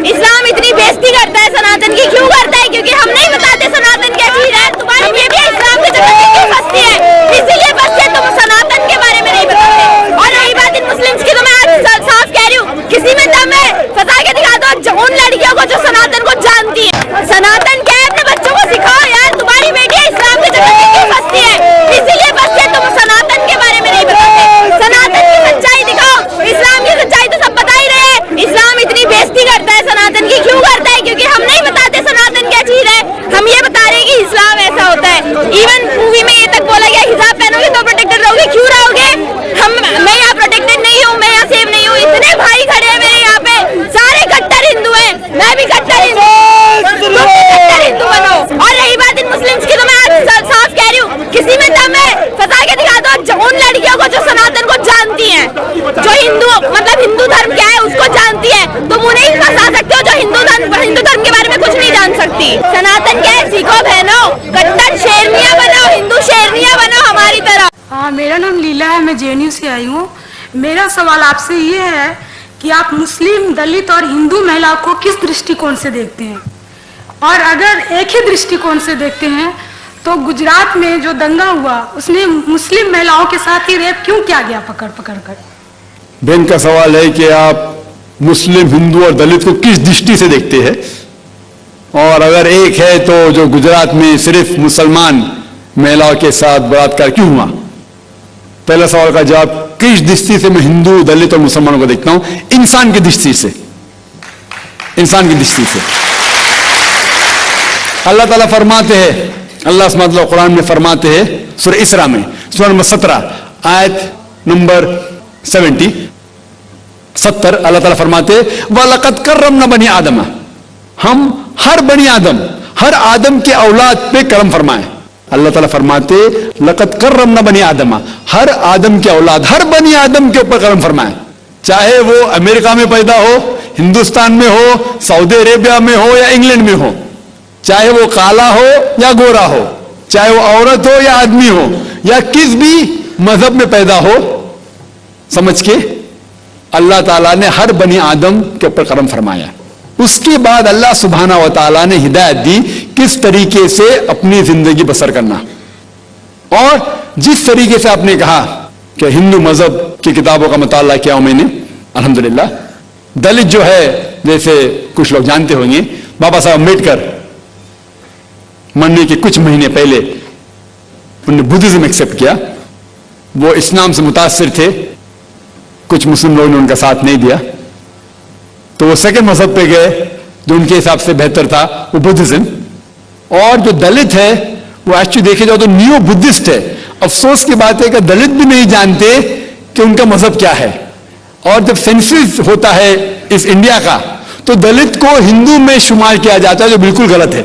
इस्लाम इतनी बेइज्जती करता है सनातन की, क्यों करता है? क्योंकि हम नहीं बताते सनातन क्या चीज है। तुम्हारी बेबी इस्लाम के चक्कर में क्यों फंसती है? इसीलिए फंसती है, तुम सनातन के बारे में नहीं बताते। और रही बात इन मुस्लिम्स की, तो मैं आज साफ कह रही हूँ, किसी में दम है फंसा के दिखा दो उन लड़कियों को जो सनातन को जानती है। सनातन क्या है, अपने बच्चों को सिखाओ यार। तुम्हारी बेटी इस्लाम के चक्कर में क्यों फंसती है? इसीलिए फंसती है, तुम सनातन के बारे में नहीं बताते। सनातन की सच्चाई दिखाओ। इस्लाम की सच्चाई तो सब बता ही रहे हैं। इस्लाम इतनी बेइज्जती करता है सनातन की, क्यों करता है? क्योंकि हम नहीं बताते सनातन क्या चीज है। हम ये बता रहे हैं कि इस्लाम ऐसा होता है। इवन मूवी में ये तक बोला गया, हिजाब पहनोगे तो प्रोटेक्टेड रहोगे। क्यों रहोगे? मैं यहाँ प्रोटेक्टेड नहीं हूँ, मैं यहाँ सेफ नहीं हूँ। इतने भाई खड़े हैं मेरे यहाँ पे, सारे कट्टर हिंदू हैं, मैं भी कट्टर हिंदू। तुम भी कट्टर हिंदू बनो। और रही बात इन मुस्लिम्स की, तो मैं आज साफ कह रही हूँ, किसी में दम है फंसा के दिखा दो उन लड़कियों को जो सनातन को जानती हैं, जो हिंदू मतलब हिंदू धर्म क्या है उसको जानती है। तुम उन्हें ही फंसा सकते हो जो हिंदू धर्म के बारे में कुछ नहीं जान सकती। सनातन क्या है, सीखो बहनों, कट्टर शेरनियां बनो, हिंदू शेरनियां बनो हमारी तरह। हाँ, मेरा नाम लीला है, मैं जेएनयू से आई हूँ। मेरा सवाल आपसे ये है कि आप मुस्लिम, दलित और हिंदू महिलाओं को किस दृष्टिकोण से देखते हैं? और अगर एक ही दृष्टिकोण से देखते हैं तो गुजरात में जो दंगा हुआ उसने मुस्लिम महिलाओं के साथ ही रेप क्यों किया गया पकड़ कर? बहन का सवाल है कि आप मुस्लिम, हिंदू और दलित को किस दृष्टि से देखते हैं, और अगर एक है तो जो गुजरात में सिर्फ मुसलमान महिलाओं के साथ बलात्कार क्यों हुआ? पहला सवाल का जवाब, किस दृष्टि से मैं हिंदू, दलित और मुसलमानों को देखता हूं? इंसान की दृष्टि से, इंसान की दृष्टि से। अल्लाह ताला फरमाते हैं, अल्लाह सुब्हानहू कुरान में फरमाते हैं, सूरह इसरा में सूरह नंबर 17 आयत नंबर 70 अल्लाह ताला फरमाते हैं, वलक़द कर्रमना बनी आदम, हम हर बनी आदम, हर आदम के औलाद पे करम फरमाए। अल्लाह ताला फरमाते, लक़द कर्रमना बनी आदम, हर आदम के औलाद, हर बनी आदम के ऊपर करम फरमाए। चाहे वो अमेरिका में पैदा हो, हिंदुस्तान में हो, सऊदी अरेबिया में हो या इंग्लैंड में हो, चाहे वो काला हो या गोरा हो, चाहे वो औरत हो या आदमी हो, या किस भी मजहब में पैदा हो, समझ के अल्लाह ताला ने हर बनी आदम के ऊपर करम फरमाया। उसके बाद अल्लाह सुब्हानहू व तआला ने हिदायत दी किस तरीके से अपनी जिंदगी बसर करना। और जिस तरीके से आपने कहा कि हिंदू मजहब की किताबों का मुताला किया हूं मैंने, अल्हम्दुलिल्लाह। दलित जो है, जैसे कुछ लोग जानते होंगे, बाबा साहब अम्बेडकर मरने के कुछ महीने पहले उन्होंने बुद्धिज्म एक्सेप्ट किया। वो इस्लाम से मुतासिर थे, कुछ मुस्लिम लोगों ने उनका साथ नहीं दिया, तो वो सेकंड मजहब पे गए जो उनके हिसाब से बेहतर था, वो बुद्धिज्म। और जो दलित है वो एक्चुअली देखे जाओ तो नियो बुद्धिस्ट है। अफसोस की बात है कि दलित भी नहीं जानते कि उनका मजहब क्या है। और जब सेंसस होता है इस इंडिया का, तो दलित को हिंदू में शुमार किया जाता है, जो बिल्कुल गलत है।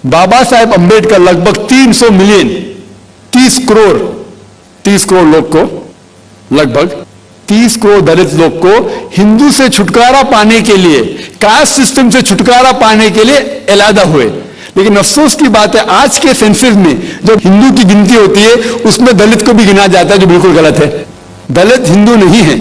बाबा साहेब अम्बेडकर लगभग 300 मिलियन 30 करोड़ लोग को, लगभग 30 करोड़ दलित लोग को हिंदू से छुटकारा पाने के लिए, कास्ट सिस्टम से छुटकारा पाने के लिए अलहदा हुए। लेकिन अफसोस की बात है, आज के सेंसस में जो हिंदू की गिनती होती है उसमें दलित को भी गिना जाता है, जो बिल्कुल गलत है। दलित हिंदू नहीं है।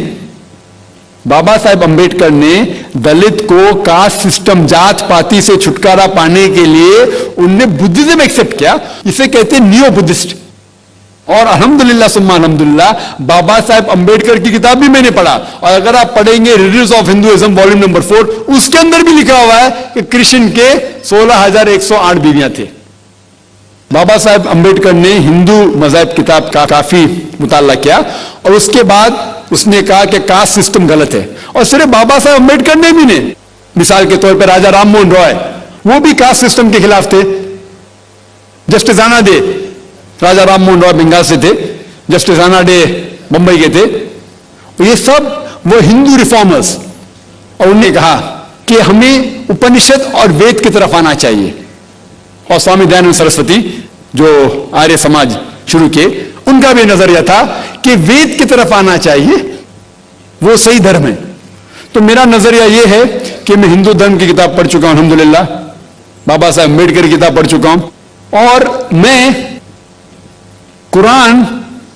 बाबा साहेब अम्बेडकर ने दलित को कास्ट सिस्टम, जात पाति से छुटकारा पाने के लिए उनने बुद्धिज्म एक्सेप्ट किया। इसे कहते हैं नियो बुद्धिस्ट। और अल्हम्दुलिल्लाह सुम्मा अल्हम्दुलिल्लाह, बाबा साहेब अम्बेडकर की किताब भी मैंने पढ़ा, और अगर आप पढ़ेंगे reviews of Hinduism volume number 4, उसके अंदर भी लिखा हुआ है कि कृष्ण के 16,108 बीवियां थे। बाबा साहेब अम्बेडकर ने हिंदू मजहब किताब का काफी मुताला किया, और उसके बाद उसने कहा कि कास्ट सिस्टम गलत है। और सिर्फ बाबा साहेब अम्बेडकर ने भी नहीं, मिसाल के तौर पर राजा राम मोहन रॉय, वो भी कास्ट सिस्टम के खिलाफ थे। जस्टिस आना डे, राजा राम मोहन रॉय बंगाल से थे, जस्टिस आना डे मुंबई के थे। ये सब वो हिंदू रिफॉर्मर्स, और उन्होंने कहा कि हमें उपनिषद और वेद की तरफ आना चाहिए। और स्वामी दयानंद सरस्वती जो आर्य समाज शुरू किए, उनका भी नजरिया था कि वेद की तरफ आना चाहिए, वो सही धर्म है। तो मेरा नजरिया यह है कि मैं हिंदू धर्म की किताब पढ़ चुका हूं अल्हम्दुलिल्लाह, बाबा साहब अम्बेडकर की किताब पढ़ चुका हूं, और मैं कुरान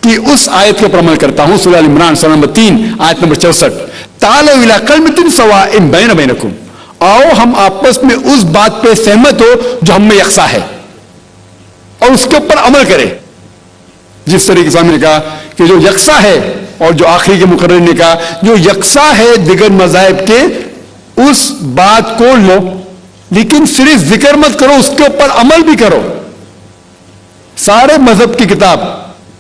की उस आयत पर अमल करता हूं, सूरह अल इमरान सूरह नंबर 3 आयत नंबर 64, तालू इला कलमतिन सवाइन बैन बैनकुम, आओ हम आपस में उस बात पे सहमत हो जो हम में यकसा है और उसके ऊपर अमल करें। जिस तरीके से हमने कहा कि जो यकसा है, और जो आखिरी के मुकर्रर ने कहा जो यकसा है दिगर मज़ाहिब के, उस बात को लो, लेकिन सिर्फ जिक्र मत करो, उसके ऊपर अमल भी करो। सारे मजहब की किताब,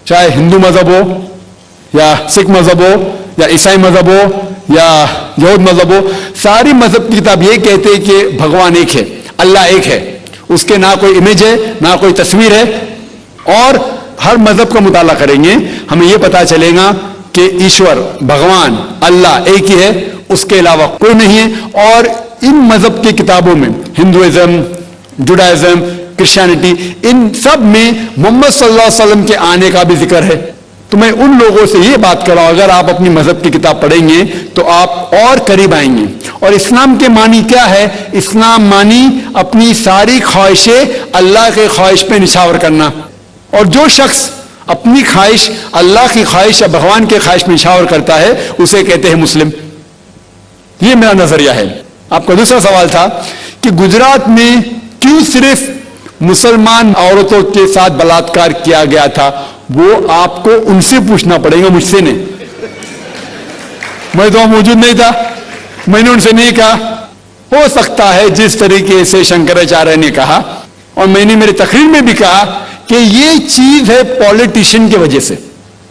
चाहे हिंदू मजहब हो या सिख मजहब हो या ईसाई मजहब हो या यहूद मजहब हो, सारी मजहब की किताब ये कहते हैं कि भगवान एक है, अल्लाह एक है, उसके ना कोई इमेज है ना कोई तस्वीर है। और हर मजहब का मुताला करेंगे हमें यह पता चलेगा कि ईश्वर भगवान अल्लाह एक ही है, उसके अलावा कोई नहीं है। और इन मजहब की किताबों में हिंदुइज्म, जुडाइज्म, क्रिश्चियनिटी, इन सब में मोहम्मद सल्लल्लाहु अलैहि वसल्लम के आने का भी जिक्र है। तो मैं उन लोगों से ये बात कर रहा हूं, अगर आप अपनी मजहब की किताब पढ़ेंगे तो आप और करीब आएंगे। और इस्लाम के मानी क्या है? इस्लाम मानी अपनी सारी ख्वाहिशें अल्लाह के ख्वाहिश पे निछावर करना। और जो शख्स अपनी ख्वाहिश अल्लाह की ख्वाहिश या भगवान के ख्वाहिश में निछावर करता है उसे कहते हैं मुस्लिम। ये मेरा नजरिया है। आपका दूसरा सवाल था कि गुजरात में क्यों सिर्फ मुसलमान औरतों के साथ बलात्कार किया गया था, वो आपको उनसे पूछना पड़ेगा, मुझसे नहीं। मैं तो मौजूद नहीं था, मैंने उनसे नहीं कहा। हो सकता है जिस तरीके से शंकराचार्य ने कहा, और मैंने मेरी तकरीर में भी कहा कि ये चीज है पॉलिटिशियन की वजह से।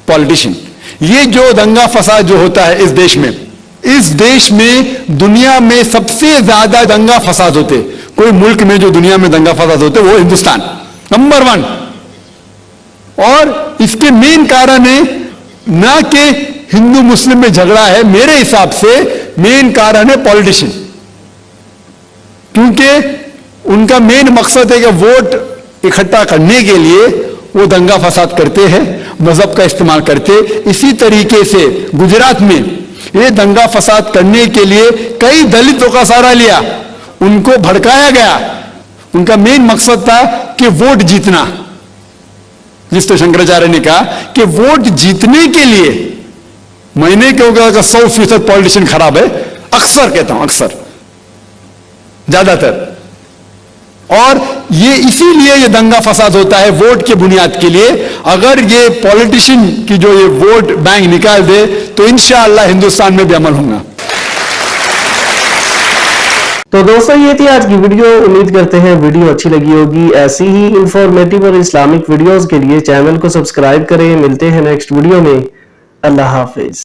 पॉलिटिशियन, ये जो दंगा फसाद जो होता है इस देश में दुनिया में सबसे ज्यादा दंगा फसाद होते, कोई मुल्क में जो दुनिया में दंगा फसाद होते वो हिंदुस्तान नंबर 1। और इसके मेन कारण है ना कि हिंदू मुस्लिम में झगड़ा है, मेरे हिसाब से मेन कारण है पॉलिटिशियन। क्योंकि उनका मेन मकसद है कि वोट इकट्ठा करने के लिए वो दंगा फसाद करते हैं, मजहब का इस्तेमाल करते। इसी तरीके से गुजरात में ये दंगा फसाद करने के लिए कई दलितों का सहारा लिया, उनको भड़काया गया। उनका मेन मकसद था कि वोट जीतना। जिस तो शंकराचार्य ने कहा कि वोट जीतने के लिए, मैंने क्यों कहा कि 100% पॉलिटिशियन खराब है, अक्सर कहता हूं, अक्सर, ज्यादातर। और ये इसीलिए ये दंगा फसाद होता है वोट के बुनियाद के लिए। अगर ये पॉलिटिशियन की जो ये वोट बैंक निकाल दे तो इंशाअल्लाह हिंदुस्तान में भी अमल होगा। तो दोस्तों ये थी आज की वीडियो। उम्मीद करते हैं वीडियो अच्छी लगी होगी। ऐसी ही इंफॉर्मेटिव और इस्लामिक वीडियोस के लिए चैनल को सब्सक्राइब करें। मिलते हैं नेक्स्ट वीडियो में। अल्लाह हाफिज।